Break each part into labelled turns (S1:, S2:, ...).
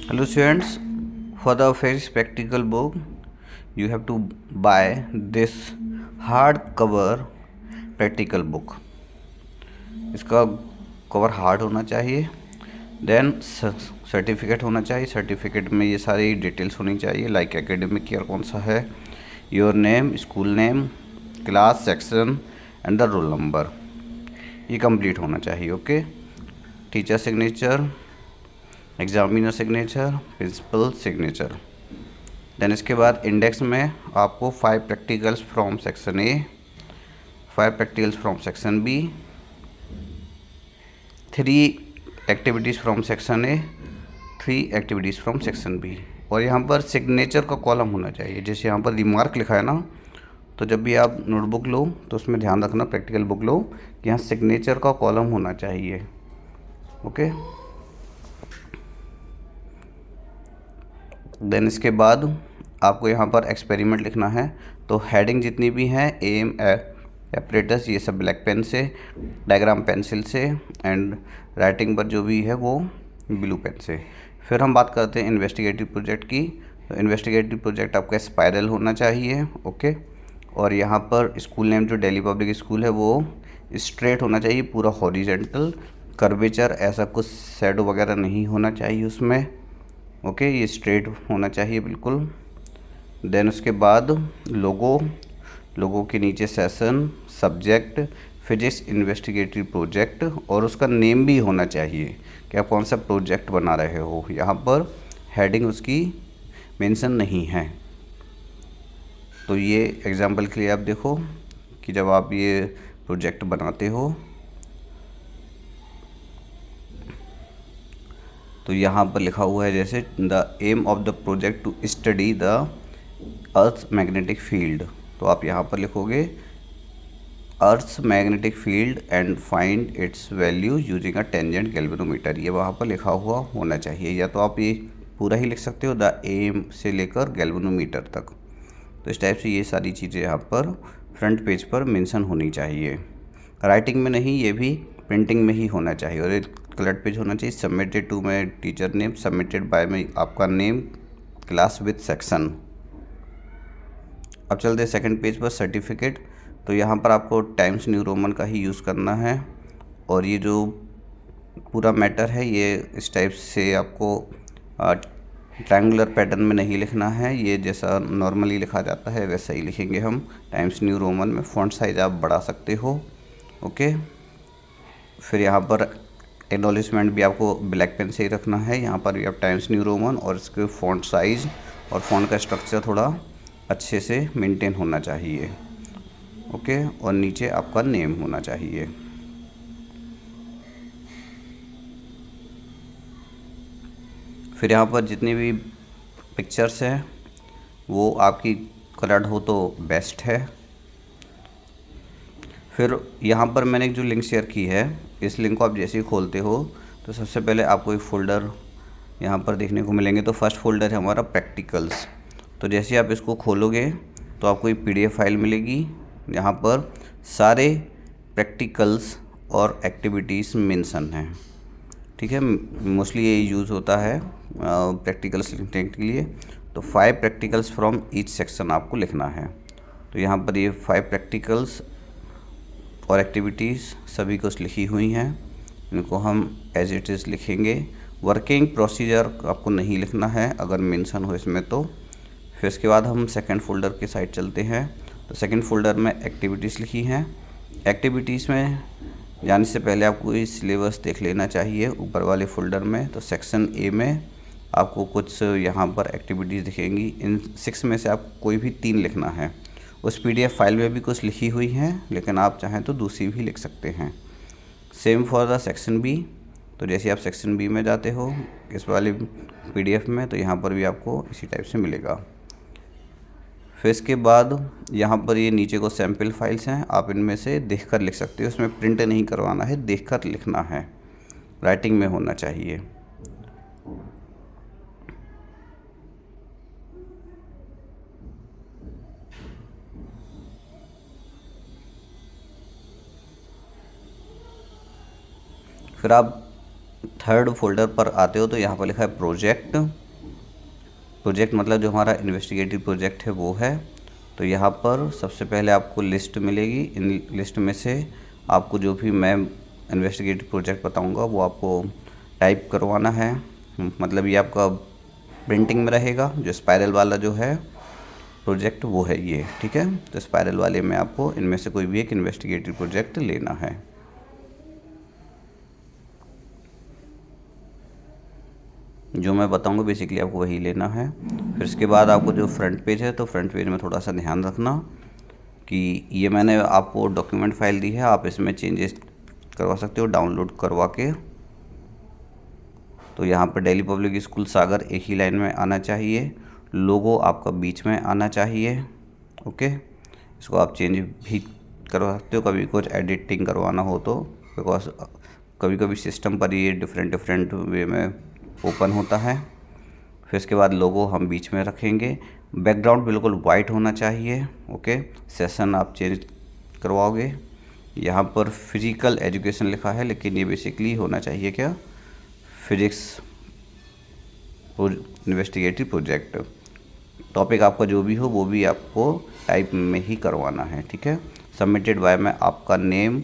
S1: Hello students, for the first practical book you have to buy this hard cover practical book. इसका cover hard होना चाहिए, then certificate होना चाहिए. Certificate में ये सारी डिटेल्स होनी चाहिए, लाइक एकेडमिक ईयर कौन सा है, your name, school name, class, section and the roll number. ये कंप्लीट होना चाहिए. Okay, teacher signature, examiner signature, principal signature. Then इसके बाद इंडेक्स में आपको 5 practicals from section A, 5 practicals from section B, 3 activities from section A, 3 activities from section B. और यहाँ पर सिग्नेचर का कॉलम होना चाहिए. जैसे यहाँ पर रिमार्क लिखा है ना, तो जब भी आप नोटबुक लो तो उसमें ध्यान रखना, प्रैक्टिकल बुक लो, कि यहाँ सिग्नेचर का कॉलम होना चाहिए. ओके. देन इसके बाद आपको यहाँ पर एक्सपेरिमेंट लिखना है. तो हेडिंग जितनी भी हैं, एम, एपरेटस, ये सब ब्लैक पेन से, डायग्राम पेंसिल से, एंड राइटिंग पर जो भी है वो ब्लू पेन से. फिर हम बात करते हैं इन्वेस्टिगेटिव प्रोजेक्ट की. तो इन्वेस्टिगेटिव प्रोजेक्ट आपका स्पाइरल होना चाहिए. ओके. और यहाँ पर स्कूल नेम जो दिल्ली पब्लिक स्कूल है वो स्ट्रेट होना चाहिए, पूरा हॉरिजेंटल. कर्वेचर ऐसा कुछ शैडो वगैरह नहीं होना चाहिए उसमें. ओके, ये स्ट्रेट होना चाहिए बिल्कुल. देन उसके बाद लोगो के नीचे session, subject, physics investigative project, और उसका नेम भी होना चाहिए कि आप कौन सा प्रोजेक्ट बना रहे हो. यहाँ पर हेडिंग उसकी मेंशन नहीं है. तो ये एग्जांपल के लिए आप देखो कि जब आप ये प्रोजेक्ट बनाते हो तो यहाँ पर लिखा हुआ है जैसे the aim of the project to study the earth magnetic field. तो आप यहाँ पर लिखोगे earth magnetic field and find its value using a tangent galvanometer. ये वहाँ पर लिखा हुआ होना चाहिए. या तो आप ये पूरा ही लिख सकते हो, द एम से लेकर गैल्वेनोमीटर तक. तो इस टाइप से ये सारी चीज़ें यहाँ पर फ्रंट पेज पर मेंशन होनी चाहिए. राइटिंग में नहीं, ये भी प्रिंटिंग में ही होना चाहिए. और एक कलर्ड पेज होना चाहिए. Submitted to my teacher name, submitted by में आपका नेम, क्लास विद सेक्शन. अब चलते हैं सेकंड पेज पर, सर्टिफिकेट. तो यहाँ पर आपको टाइम्स न्यू रोमन का ही यूज़ करना है. और ये जो पूरा मैटर है ये इस टाइप से आपको ट्रायंगुलर पैटर्न में नहीं लिखना है. ये जैसा नॉर्मली लिखा जाता है वैसा ही लिखेंगे हम, टाइम्स न्यू रोमन में. फ़ॉन्ट साइज़ आप बढ़ा सकते हो. ओके. फिर यहाँ पर एक्नॉलेजमेंट भी आपको ब्लैक पेन से ही रखना है. यहाँ पर भी आप टाइम्स न्यू रोमन, और इसके फ़ॉन्ट साइज़ और फ़ॉन्ट का स्ट्रक्चर थोड़ा अच्छे से मेंटेन होना चाहिए. ओके. और नीचे आपका नेम होना चाहिए. फिर यहाँ पर जितनी भी पिक्चर्स हैं वो आपकी कलर्ड हो तो बेस्ट है. फिर यहाँ पर मैंने जो लिंक शेयर की है, इस लिंक को आप जैसे ही खोलते हो तो सबसे पहले आपको एक फ़ोल्डर यहाँ पर देखने को मिलेंगे. तो फर्स्ट फ़ोल्डर है हमारा प्रैक्टिकल्स. तो जैसे आप इसको खोलोगे तो आपको एक PDF फाइल मिलेगी. यहाँ पर सारे प्रैक्टिकल्स और एक्टिविटीज़ मेंशन हैं. ठीक है, मोस्टली ये यूज़ होता है प्रैक्टिकल्स लिखने के लिए. तो 5 प्रैक्टिकल्स फ्रॉम ईच सेक्शन आपको लिखना है. तो यहाँ पर ये 5 प्रैक्टिकल्स और एक्टिविटीज़ सभी कुछ लिखी हुई हैं. इनको हम एज इट इज़ लिखेंगे. वर्किंग प्रोसीजर आपको नहीं लिखना है अगर मेंशन हो इसमें तो. फिर इसके बाद हम सेकंड फ़ोल्डर के साइड चलते हैं. तो सेकंड फ़ोल्डर में एक्टिविटीज़ लिखी हैं. एक्टिविटीज़ में जाने से पहले आपको ये सिलेबस देख लेना चाहिए ऊपर वाले फ़ोल्डर में. तो सेक्शन ए में आपको कुछ यहाँ पर एक्टिविटीज़ दिखेंगी. इन 6 में से आपको कोई भी 3 लिखना है. उस PDF फाइल में भी कुछ लिखी हुई हैं, लेकिन आप चाहें तो दूसरी भी लिख सकते हैं. Same for the section B. तो जैसे आप सेक्शन बी में जाते हो इस वाले PDF में, तो यहाँ पर भी आपको इसी टाइप से मिलेगा. फिर इसके बाद यहाँ पर ये नीचे को सैम्पल फाइल्स हैं, आप इनमें से देखकर लिख सकते हो. इसमें प्रिंट नहीं करवाना है, देखकर लिखना है. राइटिंग में होना चाहिए. फिर आप थर्ड फोल्डर पर आते हो तो यहाँ पर लिखा है प्रोजेक्ट। प्रोजेक्ट मतलब जो हमारा इन्वेस्टिगेटिव प्रोजेक्ट है वो है। तो यहाँ पर सबसे पहले आपको लिस्ट मिलेगी। इन लिस्ट में से आपको जो भी मैं इन्वेस्टिगेटिव प्रोजेक्ट बताऊँगा वो आपको टाइप करवाना है। मतलब ये आपका प्रिंटिंग में रहेगा। जो स्पाइरल वाला जो है प्रोजेक्ट वो है ये, ठीक है। तो स्पाइरल वाले में आपको इनमें से कोई भी एक इन्वेस्टिगेटिव प्रोजेक्ट लेना है। जो मैं बताऊंगा बेसिकली आपको वही लेना है। फिर इसके बाद आपको जो फ्रंट पेज है, तो फ्रंट पेज में थोड़ा सा ध्यान रखना कि ये मैंने आपको डॉक्यूमेंट फाइल दी है, आप इसमें चेंजेस करवा सकते हो डाउनलोड करवा के। तो यहाँ पर दिल्ली पब्लिक स्कूल सागर एक ही लाइन में आना चाहिए, लोगो आपका बीच में आना चाहिए। ओके, इसको आप चेंज भी करवा सकते हो कभी कुछ एडिटिंग करवाना हो तो, बिकॉज कभी कभी सिस्टम पर ये डिफरेंट वे में ओपन होता है। फिर इसके बाद लोगो हम बीच में रखेंगे। बैकग्राउंड बिल्कुल वाइट होना चाहिए। ओके, सेशन आप चेंज करवाओगे। यहाँ पर फिजिकल एजुकेशन लिखा है, लेकिन ये बेसिकली होना चाहिए क्या, फिजिक्स इन्वेस्टिगेटिव प्रोजेक्ट। टॉपिक आपका जो भी हो वो भी आपको टाइप में ही करवाना है, ठीक है। सबमिटेड बाय में आपका नेम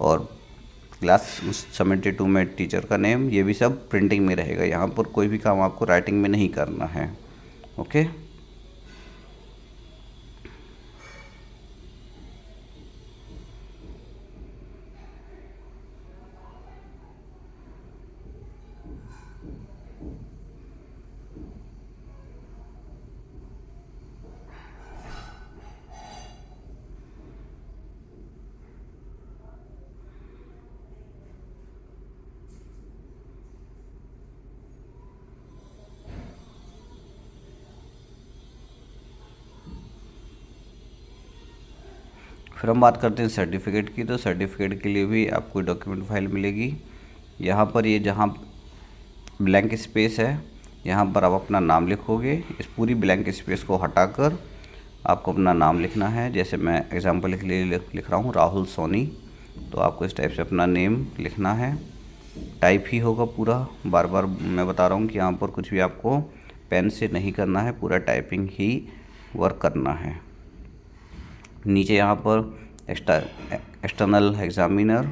S1: और क्लास सबमिटेड टू में टीचर का नेम, ये भी सब प्रिंटिंग में रहेगा। यहाँ पर कोई भी काम आपको राइटिंग में नहीं करना है। ओके, फिर हम बात करते हैं सर्टिफिकेट की। तो सर्टिफिकेट के लिए भी आपको डॉक्यूमेंट फाइल मिलेगी। यहाँ पर ये जहाँ ब्लैंक स्पेस है, यहाँ पर आप अपना नाम लिखोगे। इस पूरी ब्लैंक स्पेस को हटाकर आपको अपना नाम लिखना है। जैसे मैं एग्जांपल के लिए लिख रहा हूँ राहुल सोनी, तो आपको इस टाइप से अपना नेम लिखना है। टाइप ही होगा पूरा, बार बार मैं बता रहा हूँ कि यहाँ पर कुछ भी आपको पेन से नहीं करना है, पूरा टाइपिंग ही वर्क करना है। नीचे यहाँ पर एक्सटर्नल एग्जामिनर,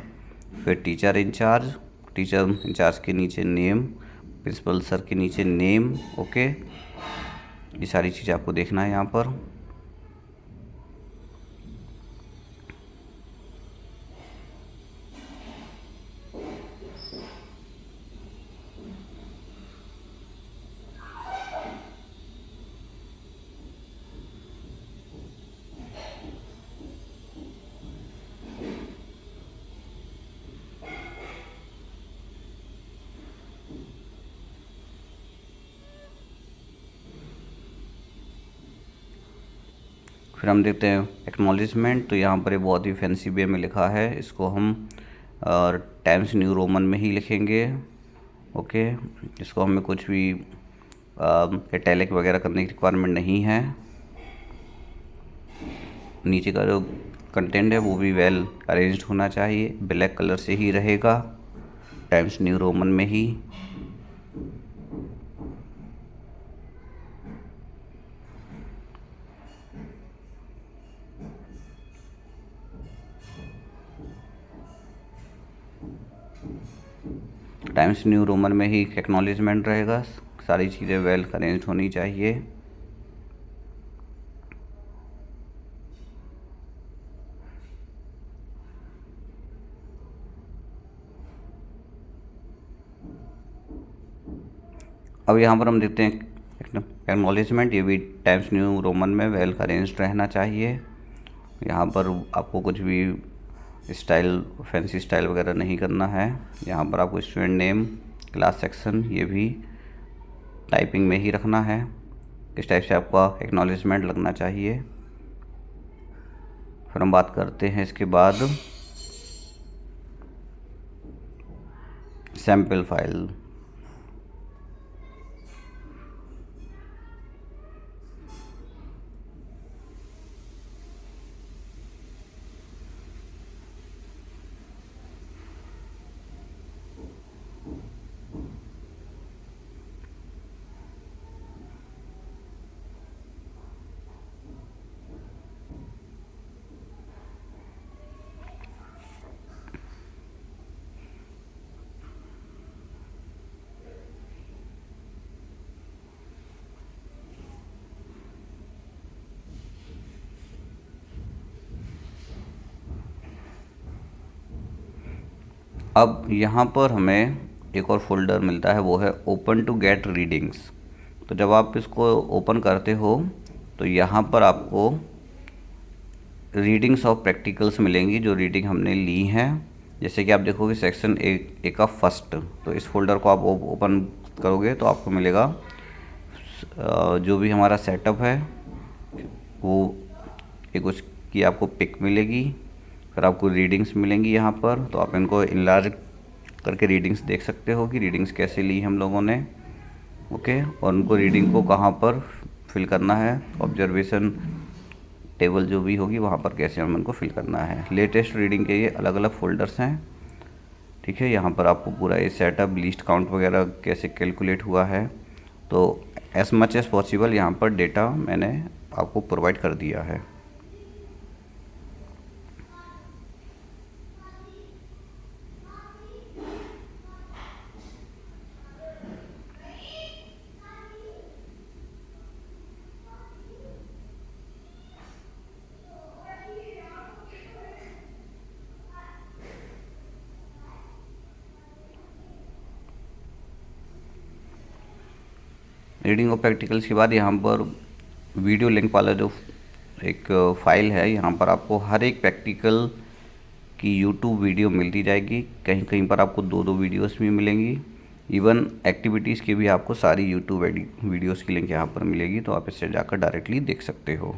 S1: फिर टीचर इंचार्ज के नीचे नेम, प्रिंसिपल सर के नीचे नेम। ओके, ये सारी चीज़ आपको देखना है यहाँ पर। फिर हम देखते हैं एक्नॉलेजमेंट। तो यहाँ पर ये बहुत ही फैंसी वे में लिखा है, इसको हम टाइम्स न्यू रोमन में ही लिखेंगे। ओके, इसको हमें कुछ भी इटैलिक वगैरह करने की रिक्वायरमेंट नहीं है। नीचे का जो कंटेंट है वो भी वेल अरेंज्ड होना चाहिए, ब्लैक कलर से ही रहेगा, टाइम्स न्यू रोमन में ही। टाइम्स न्यू रोमन में ही एक्नॉलेजमेंट रहेगा। सारी चीज़ें वेल अरेंज्ड होनी चाहिए। अब यहाँ पर हम देखते हैं एक्नॉलेजमेंट, ये भी टाइम्स न्यू रोमन में वेल अरेंज्ड रहना चाहिए। यहाँ पर आपको कुछ भी स्टाइल फैंसी स्टाइल वगैरह नहीं करना है। यहाँ पर आपको स्टूडेंट नेम, क्लास सेक्शन, ये भी टाइपिंग में ही रखना है। इस टाइप से आपका एक्नॉलेजमेंट लगना चाहिए। फिर हम बात करते हैं इसके बाद सैम्पल फाइल। अब यहाँ पर हमें एक और फोल्डर मिलता है, वो है ओपन टू गेट रीडिंग्स। तो जब आप इसको ओपन करते हो तो यहाँ पर आपको रीडिंग्स ऑफ प्रैक्टिकल्स मिलेंगी, जो रीडिंग हमने ली हैं। जैसे कि आप देखोगे सेक्शन ए का फर्स्ट, तो इस फोल्डर को आप ओपन करोगे तो आपको मिलेगा जो भी हमारा सेटअप है वो एक उसकी आपको पिक मिलेगी, फिर आपको रीडिंग्स मिलेंगी यहाँ पर। तो आप इनको इनलार्ज करके रीडिंग्स देख सकते हो कि रीडिंग्स कैसे ली हम लोगों ने, ओके। और उनको रीडिंग को कहाँ पर फिल करना है, ऑब्जर्वेशन टेबल जो भी होगी वहाँ पर कैसे हम उनको फिल करना है। लेटेस्ट रीडिंग के ये अलग अलग फोल्डर्स हैं, ठीक है। यहाँ पर आपको पूरा ये सेटअप, लिस्ट काउंट वगैरह कैसे कैलकुलेट हुआ है, तो एज मच एज़ पॉसिबल यहाँ पर डेटा मैंने आपको प्रोवाइड कर दिया है। रीडिंग और प्रैक्टिकल्स के बाद यहाँ पर वीडियो लिंक वाला जो एक फ़ाइल है, यहाँ पर आपको हर एक प्रैक्टिकल की यूट्यूब वीडियो मिलती जाएगी। कहीं कहीं पर आपको 2-2 वीडियोस भी मिलेंगी। इवन एक्टिविटीज़ की भी आपको सारी यूट्यूब वीडियोस की लिंक यहाँ पर मिलेगी, तो आप इससे जाकर डायरेक्टली देख सकते हो।